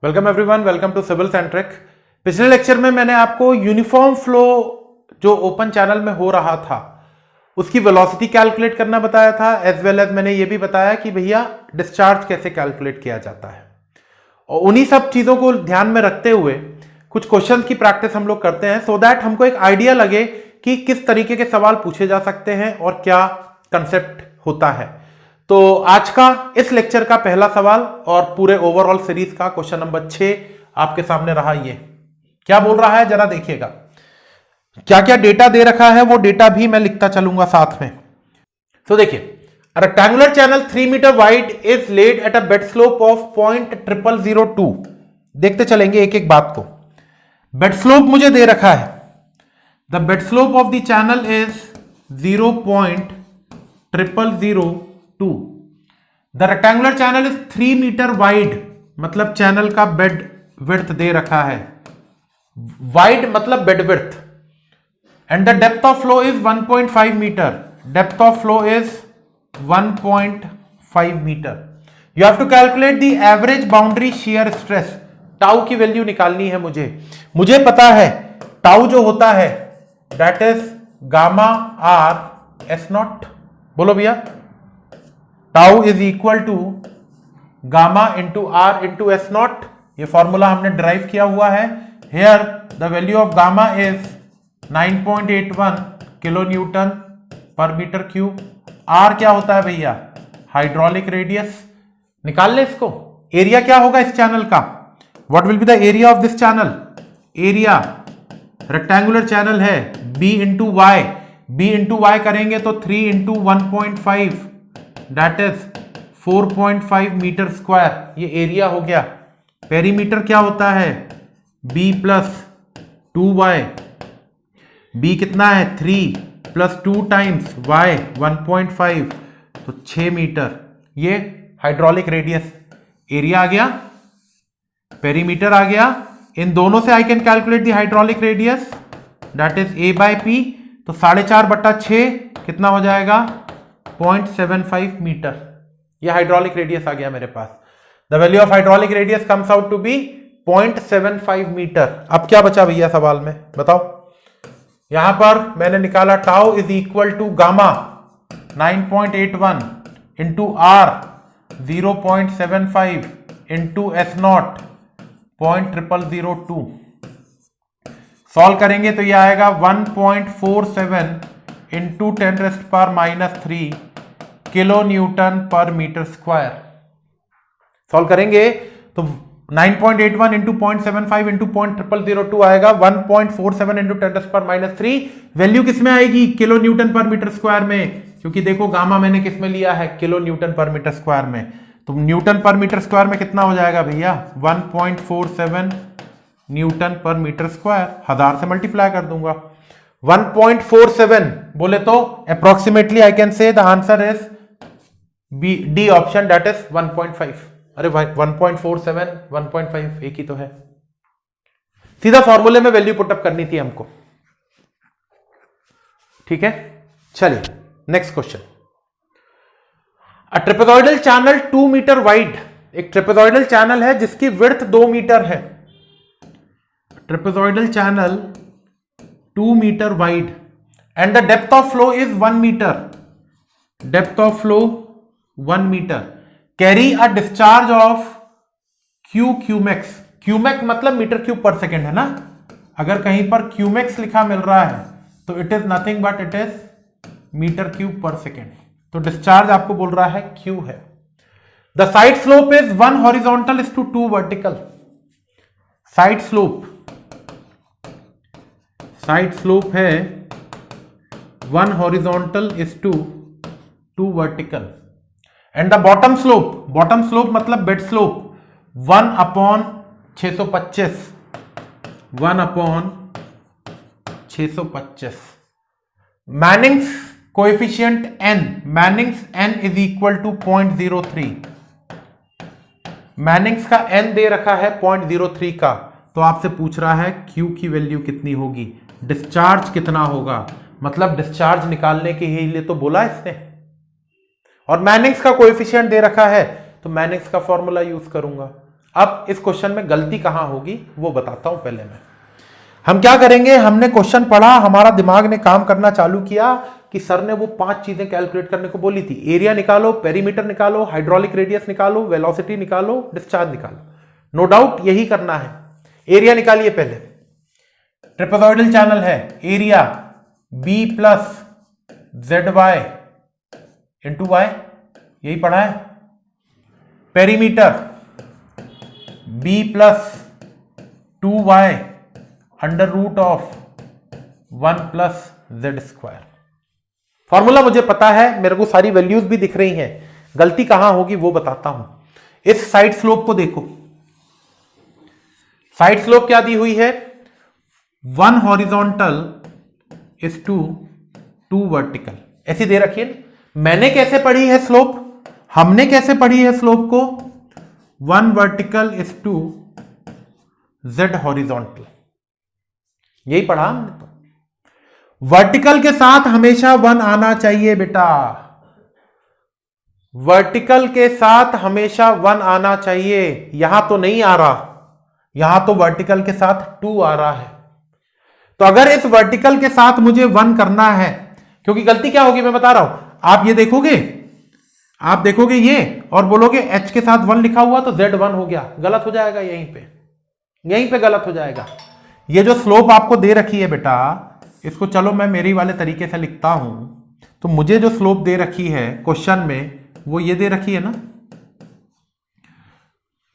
Welcome everyone, welcome to civil centric. पिछले lecture में मैंने आपको यूनिफॉर्म फ्लो जो ओपन चैनल में हो रहा था उसकी वेलोसिटी कैलकुलेट करना बताया था, एज वेल एज मैंने ये भी बताया कि भैया डिस्चार्ज कैसे कैलकुलेट किया जाता है। और उन्हीं सब चीजों को ध्यान में रखते हुए कुछ क्वेश्चन की प्रैक्टिस हम लोग करते हैं, सो दैट हमको एक आइडिया लगे कि किस तरीके के सवाल पूछे जा सकते हैं और क्या कंसेप्ट होता है। तो आज का इस लेक्चर का पहला सवाल और पूरे ओवरऑल सीरीज का क्वेश्चन नंबर 6 आपके सामने रहा। ये क्या बोल रहा है जरा देखिएगा, क्या क्या डेटा दे रखा है वो डेटा भी मैं लिखता चलूंगा साथ में। तो देखिए, rectangular channel 3 metre wide is laid at a bed slope of 0.0002। देखते चलेंगे एक एक बात को। बेड स्लोप मुझे दे रखा है, the bed slope of the channel is 0.0002। The rectangular channel is 3 metre wide, मतलब चैनल का बेड विड्थ दे रखा है, वाइड मतलब bed width, and the depth of flow is 1.5 metre. Depth of flow is 1.5 metre. You have to calculate the average boundary shear stress. Tau की value निकालनी है मुझे पता है टाउ जो होता है that is gamma R S naught. बोलो भैया, tau is equal to gamma into R into S naught. ये फॉर्मूला हमने ड्राइव किया हुआ है। Here the value of gamma is 9.81 kilo newton पर मीटर क्यूब। आर क्या होता है भैया? Hydraulic radius. निकाल ले इसको। एरिया क्या होगा इस चैनल का? What will be the area of this channel? Area rectangular channel है B into Y. B into Y करेंगे तो 3 into 1.5 that is 4.5 metre square. ये एरिया हो गया। पेरीमीटर क्या होता है? b plus 2y। b कितना है? 3 प्लस 2 टाइम्स y 1.5 तो 6 मीटर। ये हाइड्रोलिक रेडियस। एरिया आ गया, पेरीमीटर आ गया। इन दोनों से I can calculate the hydraulic radius that is a by p। तो 4.5/6 कितना हो जाएगा? 0.75 मीटर। ये हाइड्रोलिक रेडियस आ गया मेरे पास। The value of hydraulic radius comes out to be 0.75 metre. अब क्या बचा भैया सवाल में बताओ? यहां पर मैंने निकाला tau is equal to gamma 9.81 into R 0.75 into S naught 0.0002। Solve करेंगे तो ये आएगा 1.47 इंटू 10⁻³ किलो न्यूटन पर मीटर स्क्वायर। सॉल्व करेंगे तो 9.81 इंटू 0.75 इंटू 0.0002 आएगा 1.47 इंटू 10⁻³ वैल्यू किस में आएगी? किलो न्यूटन पर मीटर स्क्वायर में, क्योंकि देखो गामा मैंने किस में लिया है? किलो न्यूटन पर मीटर स्क्वायर में। तो न्यूटन पर मीटर स्क्वायर में कितना हो जाएगा भैया? 1.47 न्यूटन पर मीटर स्क्वायर। 1000 से मल्टीप्लाई कर दूंगा। 1.47 बोले तो approximately I can say the answer is B, D option, that is 1.5। अरे भाई 1.47 1.5 एक ही तो है। सीधा फॉर्मूले में वैल्यू पुटअप करनी थी हमको। ठीक है, चलिए next question. A trapezoidal channel 2 metre wide. एक ट्रेपेजॉइडल चैनल है जिसकी विड्थ 2 मीटर है। Trapezoidal channel 2 metre wide and the depth of flow is 1 metre. Depth of flow 1 metre. Carry a discharge of cumecs. Cumecs मतलब metre cube पर second है ना। अगर कहीं पर क्यूमैक्स लिखा मिल रहा है तो it is nothing but it is metre cube पर सेकेंड। तो डिस्चार्ज आपको बोल रहा है क्यू है। The side slope is 1 horizontal is to 2 vertical. Side slope है 1 horizontal is to 2 vertical and the bottom slope मतलब bed slope 1/625। 1/625। Manning's coefficient n, Manning's n is equal to 0.03। Manning's का n दे रखा है 0.03 का, तो आपसे पूछ रहा है Q की वैल्यू कितनी होगी, डिस्चार्ज कितना होगा, मतलब डिस्चार्ज निकालने के लिए तो बोला इसने। और मैनिंग्स का कोएफिशिएंट दे रखा है तो मैनिंग्स का फॉर्मूला यूज करूंगा। अब इस क्वेश्चन में गलती कहां होगी वो बताता हूं पहले मैं। हम क्या करेंगे, हमने क्वेश्चन पढ़ा, हमारा दिमाग ने काम करना चालू किया कि सर ने वो 5 चीजें कैलकुलेट करने को बोली थी। एरिया निकालो, पेरीमीटर निकालो, हाइड्रोलिक रेडियस निकालो, वेलोसिटी निकालो, डिस्चार्ज निकालो। नो डाउट यही करना है। एरिया निकालिए पहले। ट्रेपेजॉइडल चैनल है, area B plus Z Y into Y, यही पढ़ा है। Perimeter B plus 2y under root of 1 plus Z square. Formula मुझे पता है, मेरे को सारी वैल्यूज भी दिख रही हैं, गलती कहां होगी वो बताता हूं। इस साइड स्लोप को देखो, साइड स्लोप क्या दी हुई है, 1 हॉरिजॉन्टल इज टू 2 वर्टिकल, ऐसी दे रखी है। मैंने कैसे पढ़ी है स्लोप, हमने कैसे पढ़ी है स्लोप को, 1 vertical is to z horizontal, यही पढ़ा हमने। तो वर्टिकल के साथ हमेशा 1 आना चाहिए बेटा, वर्टिकल के साथ हमेशा 1 आना चाहिए। यहां तो नहीं आ रहा, यहां तो वर्टिकल के साथ 2 आ रहा है। तो अगर इस वर्टिकल के साथ मुझे 1 करना है, क्योंकि गलती क्या होगी मैं बता रहा हूं, आप ये देखोगे, आप देखोगे ये और बोलोगे h के साथ 1 लिखा हुआ तो z 1 हो गया, गलत हो जाएगा, यहीं पे गलत हो जाएगा। ये जो स्लोप आपको दे रखी है बेटा, इसको चलो मैं मेरी वाले तरीके से लिखता हूं। तो मुझे जो स्लोप दे रखी है क्वेश्चन में वो ये दे रखी है ना,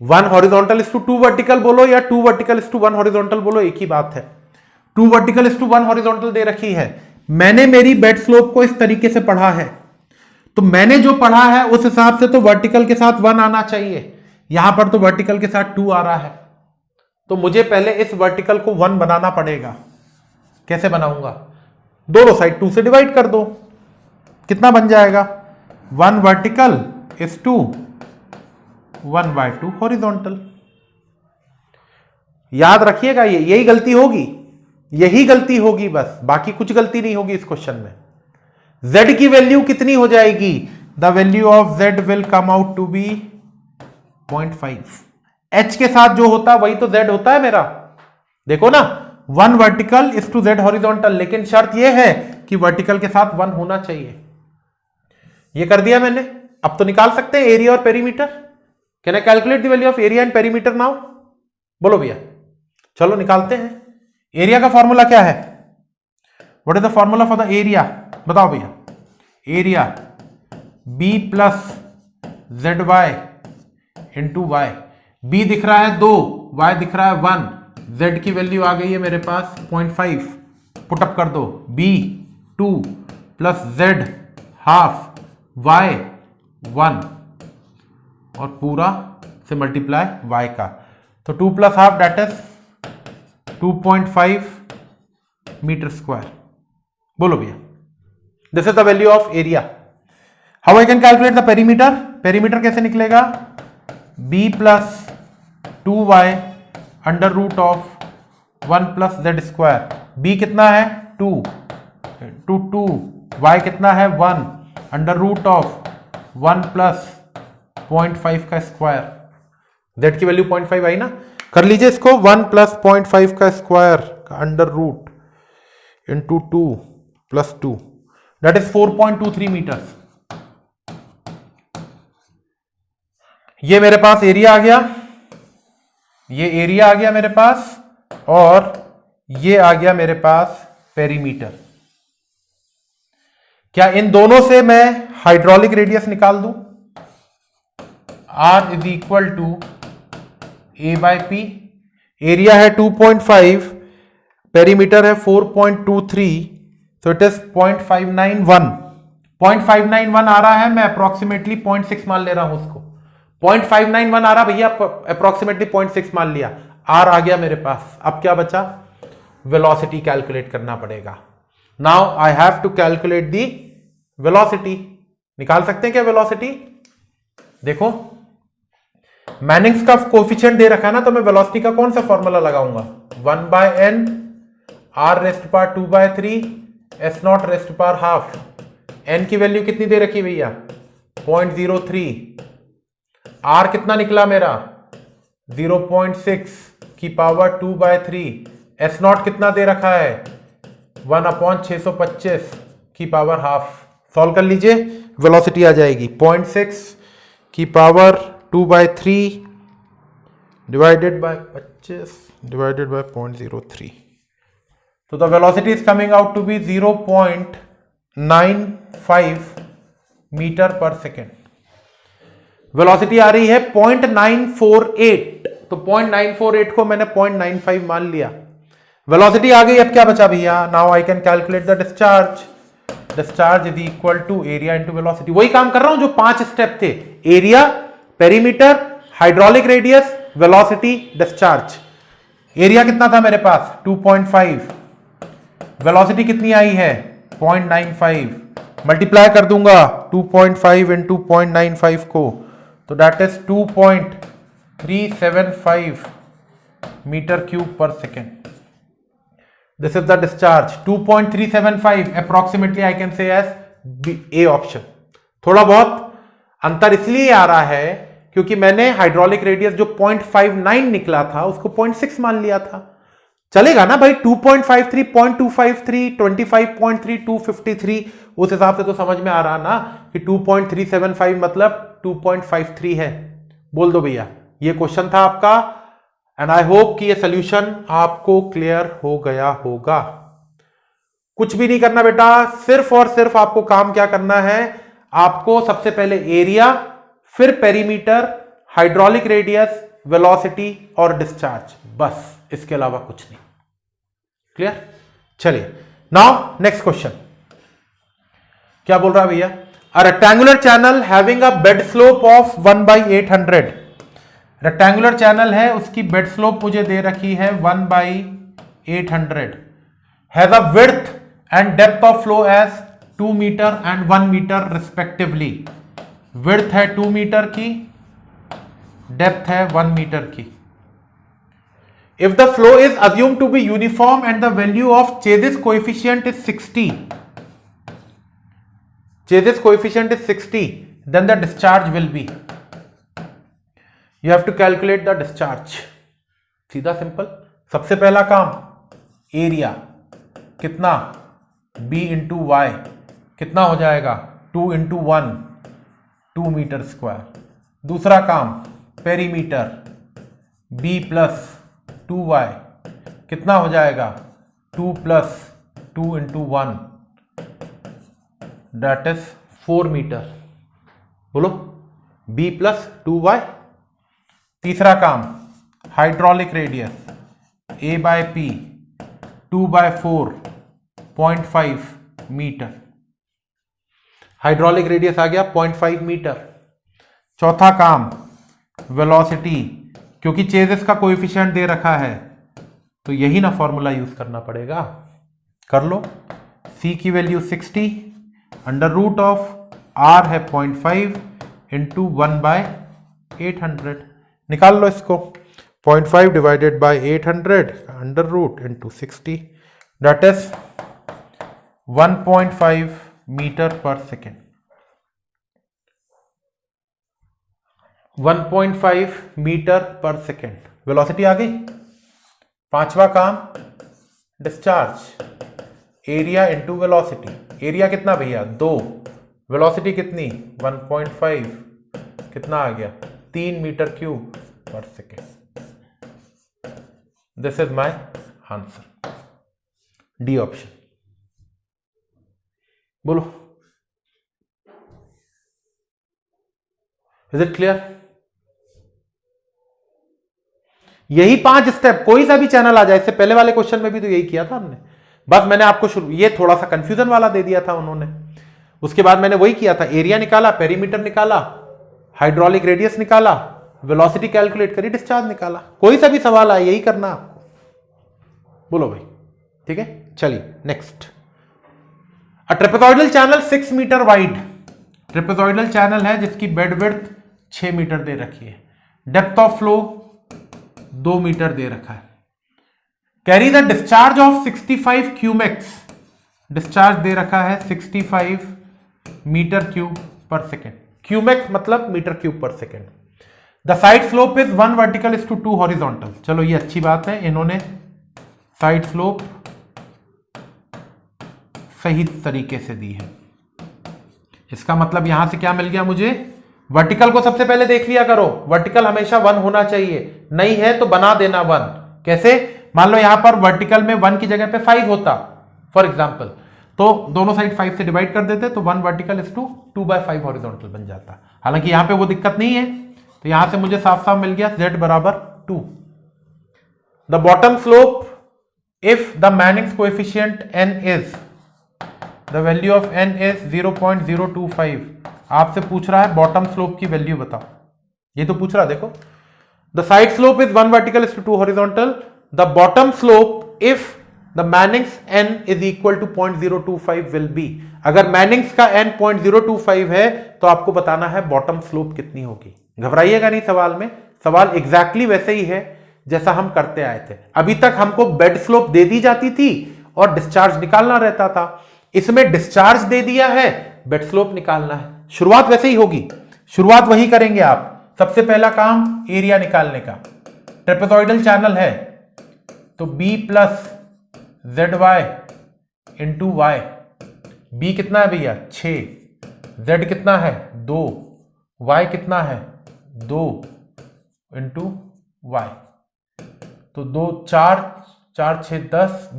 1 हॉरिजॉन्टल इज टू 2 वर्टिकल बोलो या 2 वर्टिकल इज टू 1 हॉरिजॉन्टल बोलो, एक ही बात है। 2 वर्टिकल इज टू 1 हॉरिजॉन्टल दे रखी है। मैंने मेरी बेड स्लोप को इस तरीके से पढ़ा है, तो मैंने जो पढ़ा है उस हिसाब से तो वर्टिकल के साथ 1 आना चाहिए। यहां पर तो वर्टिकल के साथ 2 आ रहा है, तो मुझे पहले इस वर्टिकल को 1 बनाना पड़ेगा। कैसे बनाऊंगा, दोनों साइड 2 से डिवाइड कर दो, कितना बन जाएगा, 1 वर्टिकल इज टू 1/2 हॉरिजॉन्टल। याद रखिएगा, ये यही गलती होगी, यही गलती होगी बस, बाकी कुछ गलती नहीं होगी इस क्वेश्चन में। z की वैल्यू कितनी हो जाएगी, the value of z will come out to be 0.5। h के साथ जो होता है वही तो z होता है मेरा, देखो ना, 1 vertical is to z horizontal, लेकिन शर्त यह है कि वर्टिकल के साथ 1 होना चाहिए। ये कर दिया मैंने। अब तो निकाल सकते हैं एरिया और perimeter. Can I calculate the value of area and perimeter now, बोलो भैया, चलो निकालते हैं। एरिया का फॉर्मूला क्या है, what is the formula for the area, बताओ भैया। Area b plus Z Y into Y, B दिख रहा है 2, y दिख रहा है 1, z की वैल्यू आ गई है मेरे पास 0.5, पुटअप कर दो, b 2 plus z half y 1 और पूरा से मल्टीप्लाई y का, तो 2 plus half that is 2.5 metre square. बोलो भैया, this is the value of area. How I can calculate the perimeter, perimeter कैसे निकलेगा, b plus 2y under root of 1 plus Z square. B कितना है 2 to 2, y कितना है 1 under root of 1 plus 0.5 का square. z की value 0.5 आई ना, कर लीजिए इसको, 1 प्लस 0.5 का स्क्वायर का under root into 2 plus 2 that is 4.23 metre. ये मेरे पास एरिया आ गया, ये एरिया आ गया मेरे पास, और ये आ गया मेरे पास पेरीमीटर। क्या इन दोनों से मैं हाइड्रोलिक रेडियस निकाल दूं, R is equal to A/P। Area है 2.5, पेरीमीटर है 4.23, तो इट इज 0.591। 0.591 आ रहा है, मैं अप्रोक्सीमेटली 0.6 मान ले रहा हूं उसको। 0.591 आ रहा भैया, अप्रोक्सीमेटली 0.6 मान लिया, R आ गया मेरे पास। अब क्या बचा, वेलोसिटी कैलकुलेट करना पड़ेगा। Now I have to calculate the velocity. निकाल सकते हैं क्या वेलोसिटी, देखो मैनिंग्स का कोफिशिएंट दे रखा है ना, तो मैं वेलोसिटी का कौन सा फॉर्मूला लगाऊंगा, 1/n r rest power 2/3 s not rest power half. n की वैल्यू कितनी दे रखी भैया 0.03, r कितना निकला मेरा 0.6 की पावर 2/3, एस नॉट कितना दे रखा है 1/625 की पावर हाफ। सॉल्व कर लीजिए, वेलोसिटी आ जाएगी 0.6 की power 2/3 divided by 25 divided by 0.03। तो the velocity is coming out to be 0.95 metre पर सेकेंड। वेलोसिटी आ रही है 0.948, तो 0.948 को मैंने 0.95 मान लिया। वेलोसिटी आ गई, अब क्या बचा भैया, now I can calculate the discharge. Discharge is equal to area into velocity. वही काम कर रहा हूं जो 5 स्टेप थे, area, perimeter, hydraulic radius, velocity, discharge. Area कितना था मेरे पास 2.5, वेलोसिटी कितनी आई है 0.95, मल्टीप्लाई कर दूंगा 2.5 इंटू 0.95 को, तो दैट इज 2.375 मीटर क्यूब पर second. This is the discharge 2.375 approximately I can say as A option। थोड़ा बहुत अंतर इसलिए आ रहा है क्योंकि मैंने हाइड्रोलिक रेडियस जो 0.59 निकला था उसको 0.6 मान लिया था। चलेगा ना भाई, 2.53, 0.253, 25.3, 253, उस हिसाब से तो समझ में आ रहा ना कि 2.375 मतलब 2.53 है। बोल दो भैया, ये क्वेश्चन था आपका एंड आई होप कि ये सोल्यूशन आपको क्लियर हो गया होगा। कुछ भी नहीं करना बेटा, सिर्फ और सिर्फ आपको काम क्या करना है, आपको सबसे पहले एरिया, फिर पेरीमीटर, हाइड्रोलिक रेडियस, वेलोसिटी और डिस्चार्ज, बस, इसके अलावा कुछ नहीं। क्लियर? चलिए नाउ नेक्स्ट क्वेश्चन क्या बोल रहा है भैया, a rectangular channel having a bed slope of 1/800। Rectangular channel है, उसकी बेड स्लोप मुझे दे रखी है 1/800, has a width and depth of flow as 2 metre and 1 metre respectively. Width है 2 मीटर की, डेप्थ है 1 मीटर की। If the flow is assumed to be uniform and the value of Chezy's coefficient is 60, Chezy's coefficient is 60, then the discharge will be, you have to calculate the discharge। सीधा simple, सबसे पहला काम area कितना b into Y कितना हो जाएगा 2 into 1 2 metre square. दूसरा काम पेरीमीटर b प्लस 2y कितना हो जाएगा 2 plus 2 into 1 that is 4 metre. बोलो b प्लस 2y। तीसरा काम hydraulic radius a/p 2/4 0.5 metre, hydraulic radius आ गया 0.5 मीटर। चौथा काम वेलोसिटी, क्योंकि चेजिस का कोएफिशिएंट दे रखा है तो यही ना फॉर्मूला यूज करना पड़ेगा, कर लो। c की value 60, under root of r है 0.5 इंटू 1/800, निकाल लो इसको, 0.5 divided by 800 under root into 60, that is 1.5 metre पर सेकेंड। 1.5 मीटर पर सेकेंड वेलोसिटी आ गई। पांचवा काम discharge, area into velocity. Area कितना भैया 2, वेलोसिटी कितनी 1.5, कितना आ गया 3 मीटर क्यूब पर second. This is my answer, D option. बोलो इज इट क्लियर? यही 5 स्टेप, कोई सा भी चैनल आ जाए, इससे पहले वाले क्वेश्चन में भी तो यही किया था हमने, बस मैंने आपको शुरू ये थोड़ा सा कंफ्यूजन वाला दे दिया था उन्होंने। उसके बाद मैंने वही किया था, एरिया निकाला, पेरीमीटर निकाला, हाइड्रोलिक रेडियस निकाला, वेलोसिटी कैलकुलेट करी, डिस्चार्ज निकाला। कोई सा भी सवाल आए यही करना आपको। बोलो भाई, ठीक है। चलिए next, a trapezoidal channel 6 metre wide. Trapezoidal channel है जिसकी बेड विड्थ 6 मीटर दे रखी है, डेप्थ ऑफ फ्लो 2 मीटर दे रखा है, carry the discharge of 65 cumecs. Discharge दे रखा है 65 मीटर क्यूब पर सेकेंड। क्यूमेक्स मतलब मीटर क्यूब पर second. The side slope is 1 vertical is to 2 horizontal. चलो ये अच्छी बात है, इन्होंने साइड स्लोप सही तरीके से दी है। इसका मतलब यहां से क्या मिल गया मुझे, वर्टिकल को सबसे पहले देख लिया करो, वर्टिकल हमेशा 1 होना चाहिए, नहीं है तो बना देना 1। कैसे, मान लो यहां पर वर्टिकल में 1 की जगह पे 5 होता फॉर एग्जांपल, तो दोनों साइड 5 से डिवाइड कर देते तो 1 वर्टिकल इज टू 2/5 हॉरिजॉन्टल बन जाता। हालांकि यहां पे वो दिक्कत नहीं है, तो यहां से मुझे साफ साफ मिल गया z बराबर 2। The bottom slope if the Manning's coefficient n is, the value of n is 0.025। आपसे पूछ रहा है बॉटम स्लोप की वैल्यू बताओ, ये तो पूछ रहा है। देखो, the side slope is 1 vertical is to 2 horizontal, the bottom slope if the Manning's n is equal to 0.025 will be. अगर मैनिंग्स का n 0.025 है तो आपको बताना है बॉटम स्लोप कितनी होगी। घबराइएगा नहीं सवाल में, सवाल एग्जैक्टली वैसे ही है जैसा हम करते आए थे। अभी तक हमको बेड स्लोप दे दी जाती थी और डिस्चार्ज निकालना रहता था, इसमें डिस्चार्ज दे दिया है, बेड स्लोप निकालना है। शुरुआत वैसे ही होगी, शुरुआत वही करेंगे आप। सबसे पहला काम एरिया निकालने का, ट्रेपेजॉइडल चैनल है तो b plus Z Y into Y. B कितना है भैया 6, z कितना है 2, y कितना है 2 इंटू वाई। तो 2 4 4 6 10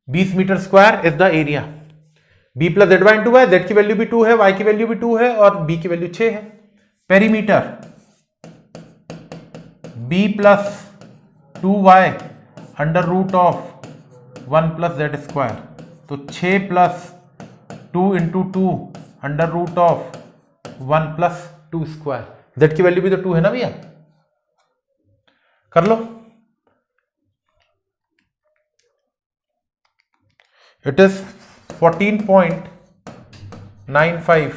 20 metre square is the area. B plus Z Y into y, z की वैल्यू भी 2 है, वाई की वैल्यू भी 2 है और बी की वैल्यू 6 है। Perimeter B plus 2y under root of 1 plus Z square, तो 6 plus 2 into 2 under root of 1 plus 2 square. Z की वैल्यू भी तो 2 है ना भैया, कर लो। It is 14.95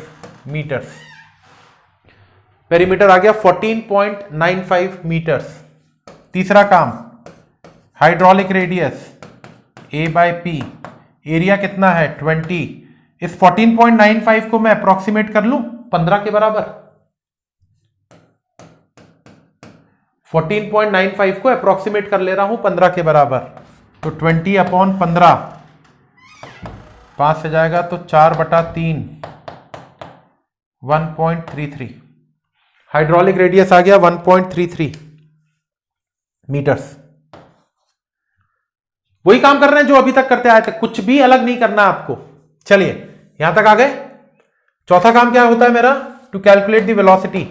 metres. पेरीमीटर आ गया 14.95 मीटर्स। तीसरा काम hydraulic radius a by P, area कितना है 20। इस 14.95 को मैं अप्रोक्सीमेट कर लूं 15 के बराबर। 14.95 को अप्रोक्सीमेट कर ले रहा हूं 15 के बराबर, तो 20/15 5 से जाएगा तो 4/3 1.33। हाइड्रोलिक रेडियस आ गया 1.33 मीटर्स। वही काम कर रहे हैं जो अभी तक करते आए थे, कुछ भी अलग नहीं करना आपको। चलिए यहां तक आ गए। चौथा काम क्या होता है मेरा, to calculate the velocity.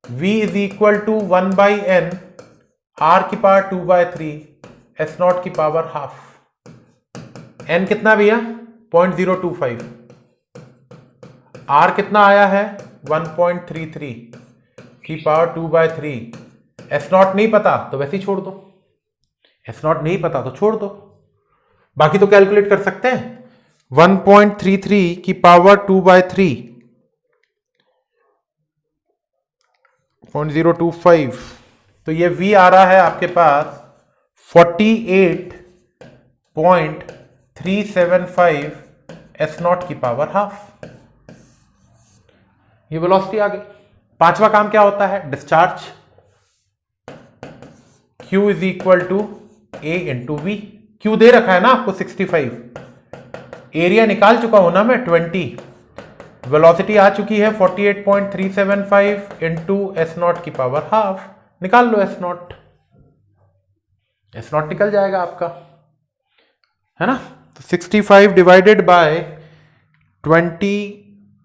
v is equal to 1/n r की पावर 2/3 s0 की पावर हाफ। n कितना भैया 0.025, r कितना आया है 1.33 की पावर 2/3। s0 नहीं पता तो वैसे ही छोड़ दो, s0 नहीं पता तो छोड़ दो, बाकी तो कैलकुलेट कर सकते हैं। 1.33 की पावर 2/3 0.025, तो ये v आ रहा है आपके पास 48.375 s0 की पावर हाफ। ये वेलोसिटी आ गई। पांचवा काम क्या होता है, discharge. Q is equal to A into v. Q दे रखा है ना आपको 65, एरिया निकाल चुका हूं ना मैं 20, वेलोसिटी आ चुकी है 48.375 इंटू S0 की पावर हाफ। निकाल लो S0, S0 निकल जाएगा आपका, है ना। तो 65 डिवाइडेड बाय 20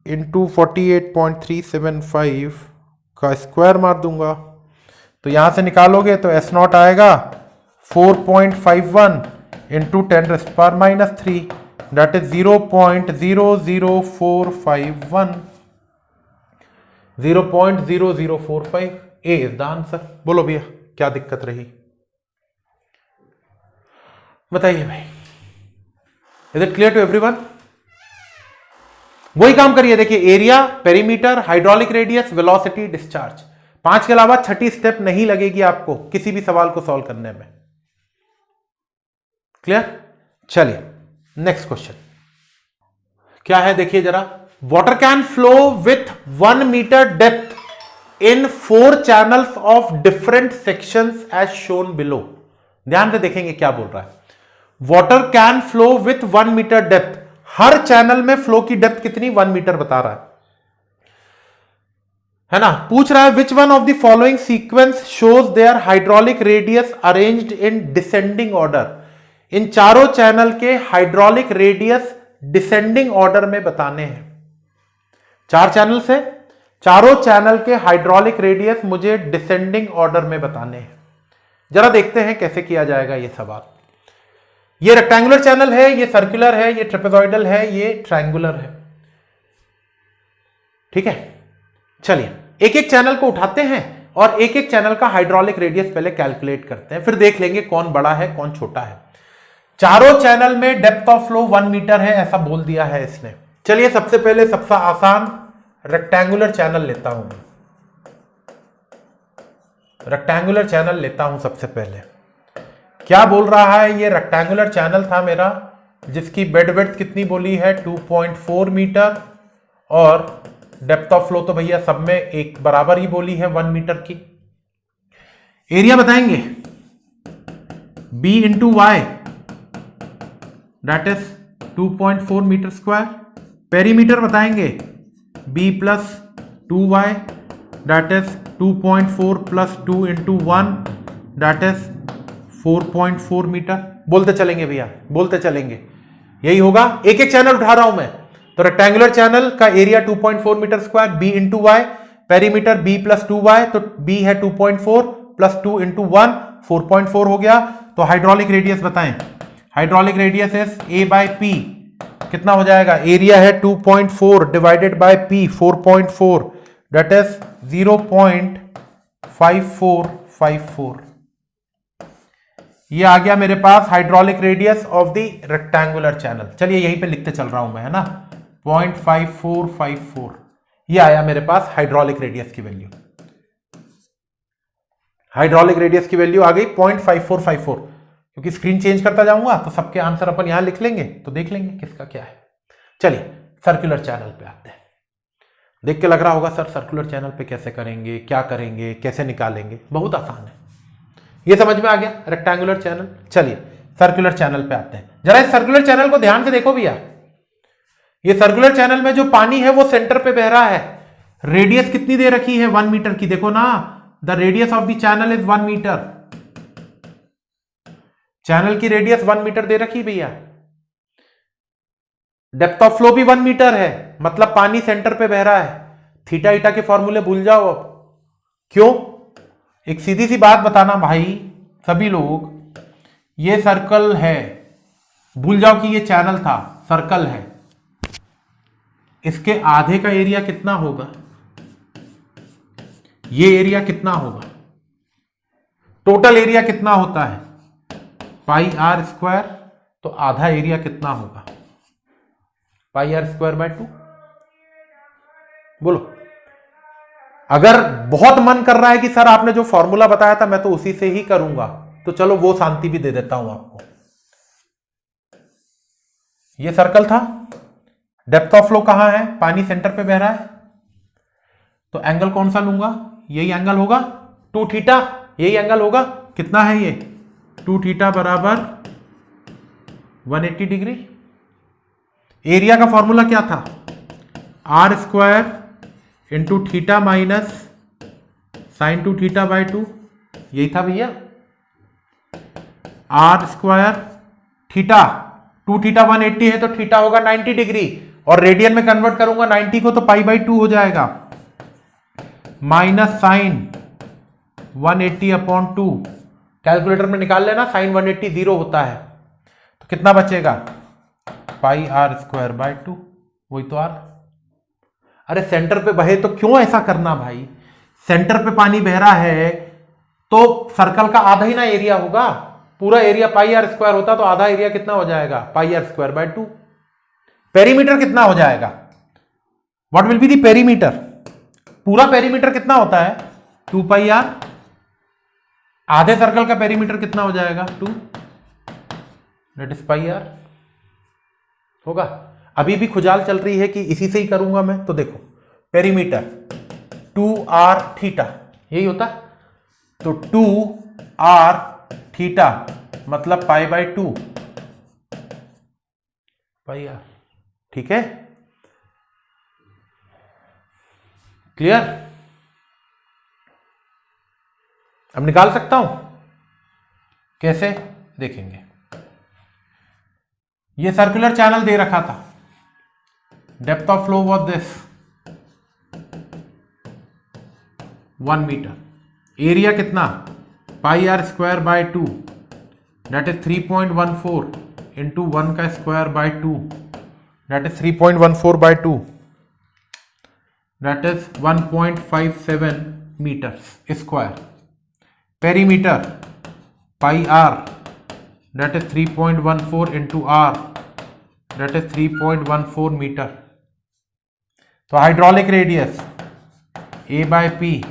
इंटू 48.375 का स्क्वायर मार दूंगा, तो यहां से निकालोगे तो S0 आएगा 4.51 into 10⁻³ that is 0.00451, 0.0045। A is the answer. बोलो भैया क्या दिक्कत रही, बताइए भाई। Is it clear to everyone? वही काम करिए, देखिए area, perimeter, hydraulic radius, velocity, discharge. 5 के अलावा छठी स्टेप नहीं लगेगी आपको किसी भी सवाल को सॉल्व करने में। क्लियर? चलिए नेक्स्ट क्वेश्चन क्या है देखिए जरा। water can flow with 1 meter depth in 4 channels of different sections as shown below. ध्यान से देखेंगे क्या बोल रहा है। water can flow with 1 meter depth, her channel में फ्लो की डेप्थ कितनी, 1 मीटर बता रहा है ना। पूछ रहा है which one of the following sequence shows their hydraulic radius arranged in descending order. इन चारों चैनल के हाइड्रोलिक रेडियस डिसेंडिंग ऑर्डर में बताने हैं। 4 चैनल से, चारों चैनल के हाइड्रोलिक रेडियस मुझे डिसेंडिंग ऑर्डर में बताने हैं। जरा देखते हैं कैसे किया जाएगा ये सवाल। ये रेक्टेंगुलर चैनल है, ये सर्कुलर है, ये ट्रेपेजॉइडल है, ये ट्रायंगुलर है। ठीक है, चलिए एक एक चैनल को उठाते हैं और एक एक चैनल का हाइड्रोलिक रेडियस पहले कैलकुलेट करते हैं, फिर देख लेंगे कौन बड़ा है कौन छोटा है। चारों चैनल में डेप्थ ऑफ फ्लो 1 मीटर है ऐसा बोल दिया है इसने। चलिए सबसे पहले सबसे आसान रेक्टेंगुलर चैनल लेता हूं, रेक्टेंगुलर चैनल लेता हूं सबसे पहले। क्या बोल रहा है, ये रेक्टेंगुलर चैनल था मेरा जिसकी बेड विड्थ कितनी बोली है 2.4 मीटर और डेप्थ ऑफ फ्लो तो भैया सब में एक बराबर ही बोली है 1 मीटर की। एरिया बताएंगे b into y that is 2.4 metre square. Perimeter बताएंगे b plus 2y that is 2.4 plus 2 into 1 that is 4.4 metre. बोलते चलेंगे भैया, बोलते चलेंगे, यही होगा। एक एक चैनल उठा रहा हूं मैं, तो रेक्टेंगुलर चैनल का area 2.4 metre square, b into y, perimeter b plus 2y, तो b है 2.4 प्लस 2 इंटू 1 4.4 हो गया। तो हाइड्रोलिक रेडियस बताएं, hydraulic radius is a by P, कितना हो जाएगा, एरिया है 2.4 divided by p 4.4 that is 0.5454। ये आ गया मेरे पास hydraulic radius of the rectangular channel. चलिए यहीं पे लिखते चल रहा हूं मैं, है ना, 0.5454। ये आया मेरे पास हाइड्रोलिक रेडियस की वैल्यू। हाइड्रोलिक रेडियस की वैल्यू आ गई 0.5454। क्योंकि स्क्रीन चेंज करता जाऊंगा तो सबके आंसर अपन यहां लिख लेंगे, तो देख लेंगे किसका क्या है। चलिए सर्कुलर चैनल पे आते हैं। देख के लग रहा होगा सर सर्कुलर चैनल पे कैसे करेंगे, क्या करेंगे, कैसे निकालेंगे। बहुत आसान है, ये समझ में आ गया रेक्टेंगुलर चैनल। चलिए सर्कुलर चैनल पे आते हैं। जरा इस सर्कुलर चैनल को ध्यान से देखो भैया। ये सर्कुलर चैनल में जो पानी है वो सेंटर पे बह रहा है। रेडियस कितनी दे रखी है 1 मीटर की, देखो ना, the radius of the channel is 1 metre. Channel की रेडियस 1 मीटर दे रखी भैया। डेप्थ ऑफ फ्लो भी 1 मीटर है, मतलब पानी सेंटर पे बह रहा है। थीटा ईटा के फॉर्मूले भूल जाओ अब। क्यों, एक सीधी सी बात बताना भाई सभी लोग, ये सर्कल है, भूल जाओ कि ये चैनल था, सर्कल है। इसके आधे का एरिया कितना होगा, ये एरिया कितना होगा, टोटल एरिया कितना होता है पाई आर स्क्वायर, तो आधा एरिया कितना होगा पाई आर स्क्वायर बाय 2। बोलो, अगर बहुत मन कर रहा है कि सर आपने जो फॉर्मूला बताया था मैं तो उसी से ही करूंगा, तो चलो वो शांति भी दे देता हूं आपको। ये सर्कल था, डेप्थ ऑफ फ्लो कहां है, पानी सेंटर पे बह रहा है, तो एंगल कौन सा लूंगा, यही एंगल होगा 2 थीटा, यही एंगल होगा। कितना है ये 2 थीटा बराबर 180 डिग्री। एरिया का फॉर्मूला क्या था, r square into theta minus sine 2 theta by 2, यही था भैया। आर स्क्वायर थीटा 2 थीटा 180 है तो थीटा होगा 90 डिग्री, और रेडियन में कन्वर्ट करूंगा 90 को तो पाई बाई 2 हो जाएगा, माइनस साइन 180 अपॉन 2। कैलकुलेटर में निकाल लेना, साइन 180 0 होता है, तो कितना बचेगा पाई आर स्क्वायर बाय 2, वही तो आर। अरे सेंटर पे बहे तो क्यों ऐसा करना भाई, सेंटर पे पानी बह रहा है तो सर्कल का आधा ही ना एरिया होगा, पूरा एरिया पाई आर स्क्वायर होता तो आधा एरिया कितना हो जाएगा पाई आर स्क्वायर बाय 2। पेरीमीटर कितना हो जाएगा, what will be the perimeter, पूरा पेरीमीटर कितना होता है 2 पाई आर, आधे सर्कल का पेरीमीटर कितना हो जाएगा 2 दैट इज पाई आर होगा। अभी भी खुजाल चल रही है कि इसी से ही करूंगा मैं, तो देखो पेरीमीटर 2r थीटा यही होता है, तो 2r थीटा मतलब पाई बाय 2 पाई r, ठीक है, क्लियर। अब निकाल सकता हूं, कैसे देखेंगे। ये सर्कुलर चैनल दे रखा था, depth of flow was this 1 metre, area कितना pi R square by 2 that is 3.14 into 1 का square by 2 that is 3.14 by 2 that is 1.57 metres square. Perimeter pi R that is 3.14 into R that is 3.14 metre. तो hydraulic radius A by P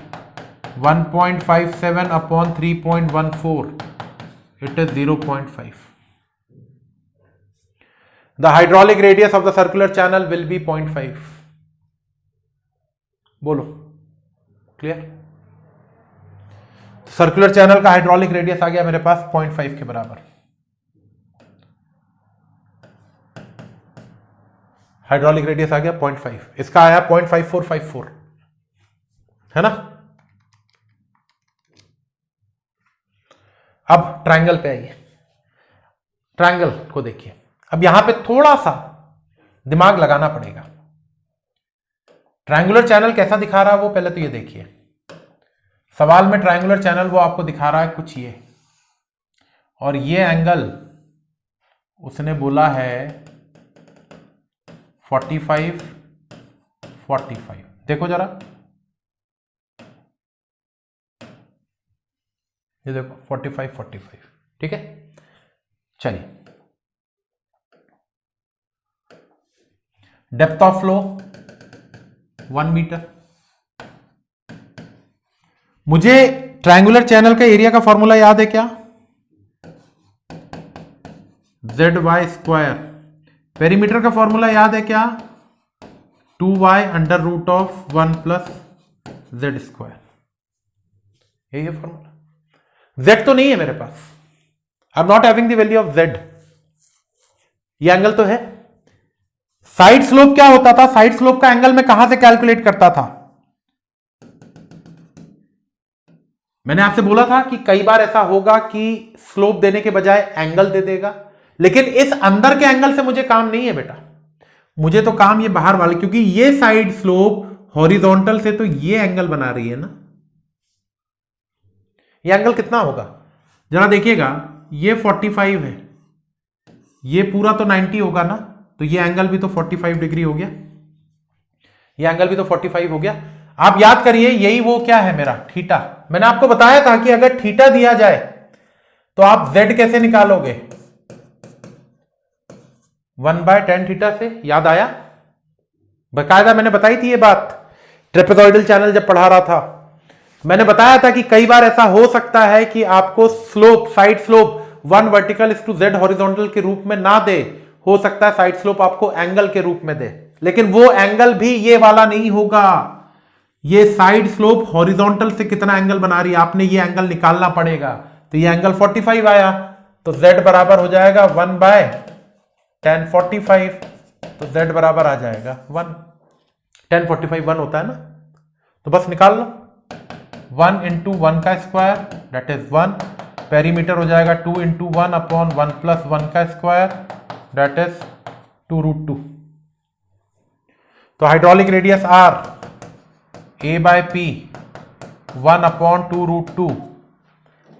1.57 upon 3.14 it is 0.5। The hydraulic radius of the circular channel will B 0.5। बोलो clear. Circular channel का hydraulic radius आ गया मेरे पास 0.5 के बराबर। Hydraulic radius आ गया 0.5, इसका आया 0.5454, है ना। अब ट्रायंगल पे आइए, ट्रायंगल को देखिए। अब यहां पे थोड़ा सा दिमाग लगाना पड़ेगा। ट्रायंगुलर चैनल कैसा दिखा रहा है वो पहले तो ये देखिए। सवाल में ट्रायंगुलर चैनल वो आपको दिखा रहा है कुछ ये, और ये एंगल उसने बोला है 45 45। देखो जरा, ये देखो 45 45, ठीक है। चलिए, डेप्थ ऑफ फ्लो 1 मीटर। मुझे ट्रायंगुलर चैनल का एरिया का फॉर्मूला याद है क्या? ZY square. पेरीमीटर का फॉर्मूला याद है क्या? 2y under root of 1 plus Z square. यही है फॉर्मूला। z तो नहीं है मेरे पास, I am not having the value of z। ये एंगल तो है। साइड स्लोप क्या होता था? साइड स्लोप का एंगल मैं कहां से कैलकुलेट करता था? मैंने आपसे बोला था कि कई बार ऐसा होगा कि स्लोप देने के बजाय एंगल दे देगा, लेकिन इस अंदर के एंगल से मुझे काम नहीं है बेटा, मुझे तो काम ये बाहर वाले, क्योंकि ये साइड स्लोप हॉरिजॉन्टल से तो ये एंगल बना रही है ना। ये एंगल कितना होगा जरा देखिएगा। ये 45 है, ये पूरा तो 90 होगा ना, तो ये एंगल भी तो 45 डिग्री हो गया, ये एंगल भी तो 45 हो गया। आप याद करिए, यही वो क्या है मेरा थीटा। मैंने आपको बताया था कि अगर थीटा दिया जाए तो आप z कैसे निकालोगे? 1/tan थीटा से। याद आया? बकायदा मैंने बताई थी ये बात ट्रेपेजॉइडल चैनल जब पढ़ा रहा था। मैंने बताया था कि कई बार ऐसा हो सकता है कि आपको स्लोप, साइड स्लोप 1 वर्टिकल इस टू z हॉरिजॉन्टल के रूप में ना दे, हो सकता है साइड स्लोप आपको एंगल के रूप में दे, लेकिन वो एंगल भी ये वाला नहीं होगा। ये साइड स्लोप हॉरिजॉन्टल से कितना एंगल बना रही है, आपने ये एंगल निकालना पड़ेगा। तो ये एंगल 45 आया, तो z बराबर हो जाएगा 1/tan 45, तो z बराबर आ जाएगा 1। tan 45 1 होता है ना, तो बस निकाल लो। 1 इंटू 1 का स्क्वायर दैट इज 1, पेरीमीटर हो जाएगा 2 इंटू 1 अपॉन 1 प्लस 1 का स्क्वायर दैट इज 2√2। तो hydraulic radius r a by P 1 upon 2√2।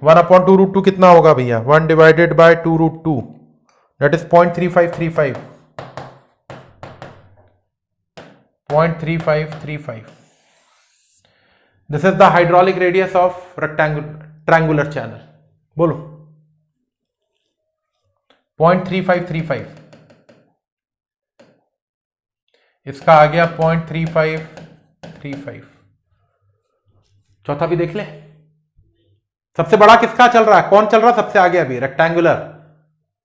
1 upon 2√2 कितना होगा भैया? 1 divided by 2√2 that is 0.3535। 0.3535। This is the hydraulic radius of triangular channel. बोलो 0.3535, इसका आ गया 0.3535। चौथा भी देख ले। सबसे बड़ा किसका चल रहा है? कौन चल रहा है सबसे आगे? अभी रेक्टेंगुलर,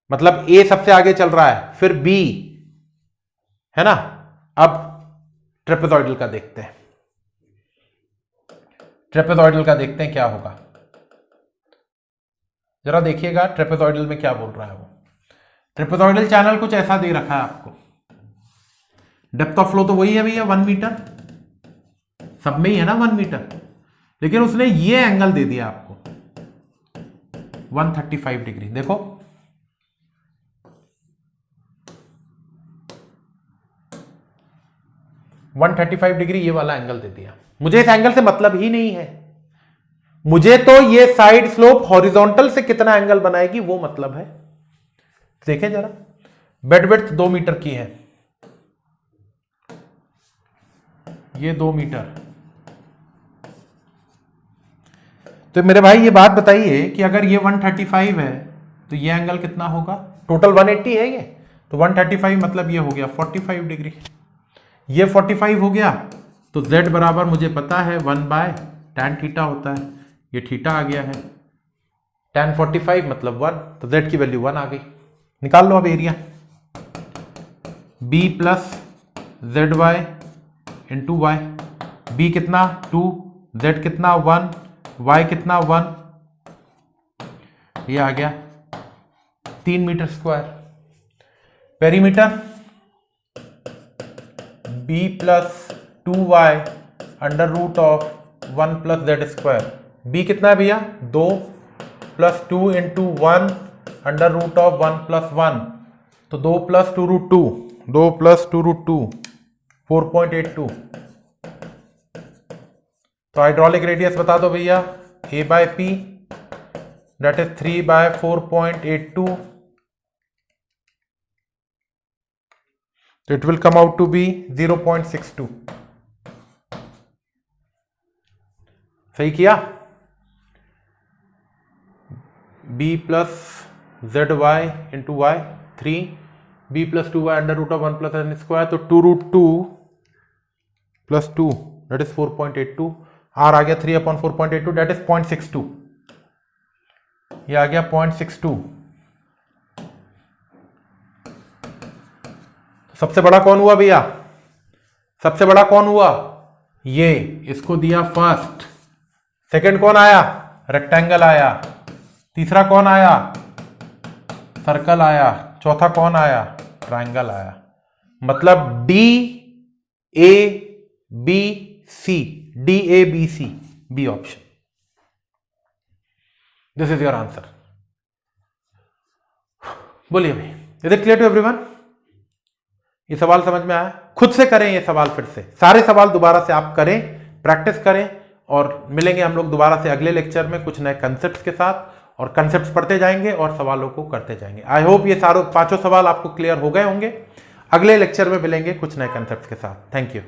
मतलब ए सबसे आगे चल रहा है, फिर बी, है ना। अब ट्रेपेजॉइडल का देखते हैं, ट्रेपेजॉइडल का देखते हैं क्या होगा। जरा देखिएगा ट्रेपेजॉइडल में क्या बोल रहा है वो। ट्रेपेजॉइडल चैनल कुछ ऐसा दे रखा है आपको। डेप्थ ऑफ फ्लो तो वही है भैया 1 मीटर, सब में ही है ना 1 मीटर, लेकिन उसने ये एंगल दे दिया आपको 135 डिग्री। देखो 135 डिग्री ये वाला एंगल दे दिया। मुझे इस एंगल से मतलब ही नहीं है, मुझे तो ये साइड स्लोप हॉरिजॉन्टल से कितना एंगल बनाएगी वो मतलब है। देखें जरा, बेड विड्थ 2 मीटर की है, ये 2 मीटर। तो मेरे भाई ये बात बताइए कि अगर ये 135 है तो ये एंगल कितना होगा? टोटल 180 है ये, तो 135 मतलब ये हो गया 45 डिग्री। ये 45 हो गया तो z बराबर मुझे पता है 1/tan थीटा होता है, ये थीटा आ गया है। tan 45 मतलब 1, तो z की वैल्यू 1 आ गई। निकाल लो अब area, b plus Z Y into Y. B कितना 2, z कितना 1, y कितना 1, ये आ गया 3 metre square. Perimeter b plus 2y under root of 1 plus Z square. b कितना है भैया 2 plus 2 into 1 under root of 1 plus 1, तो 2 प्लस 2 रूट 2, 2 प्लस 2 रूट 2 4.82। तो हाइड्रोलिक रेडियस बता दो भैया a by p that is 3/4.82, तो it will come out to be 0.62। सही किया। b plus Z Y into y 3, b plus 2y under root of 1 plus n square, तो 2 root 2 plus 2 that is 4.82। r आ गया 3/4.82 that is 0.62, ये आ गया 0.62। सबसे बड़ा कौन हुआ भैया? सबसे बड़ा कौन हुआ? ये, इसको दिया फर्स्ट। सेकंड कौन आया? रेक्टेंगल आया। तीसरा कौन आया? सर्कल आया। चौथा कौन आया? ट्रायंगल आया। मतलब D A B C, D A B C, B option. This is your answer. बोलिए भाई, is it clear to everyone? ये सवाल समझ में आया? खुद से करें ये सवाल, फिर से सारे सवाल दोबारा से आप करें, प्रैक्टिस करें, और मिलेंगे हम लोग दोबारा से अगले लेक्चर में कुछ नए कंसेप्ट्स के साथ, और कंसेप्ट्स पढ़ते जाएंगे और सवालों को करते जाएंगे। आई होप ये सारे 5 सवाल आपको क्लियर हो गए होंगे। अगले लेक्चर में मिलेंगे कुछ नए कंसेप्ट्स के साथ। Thank you.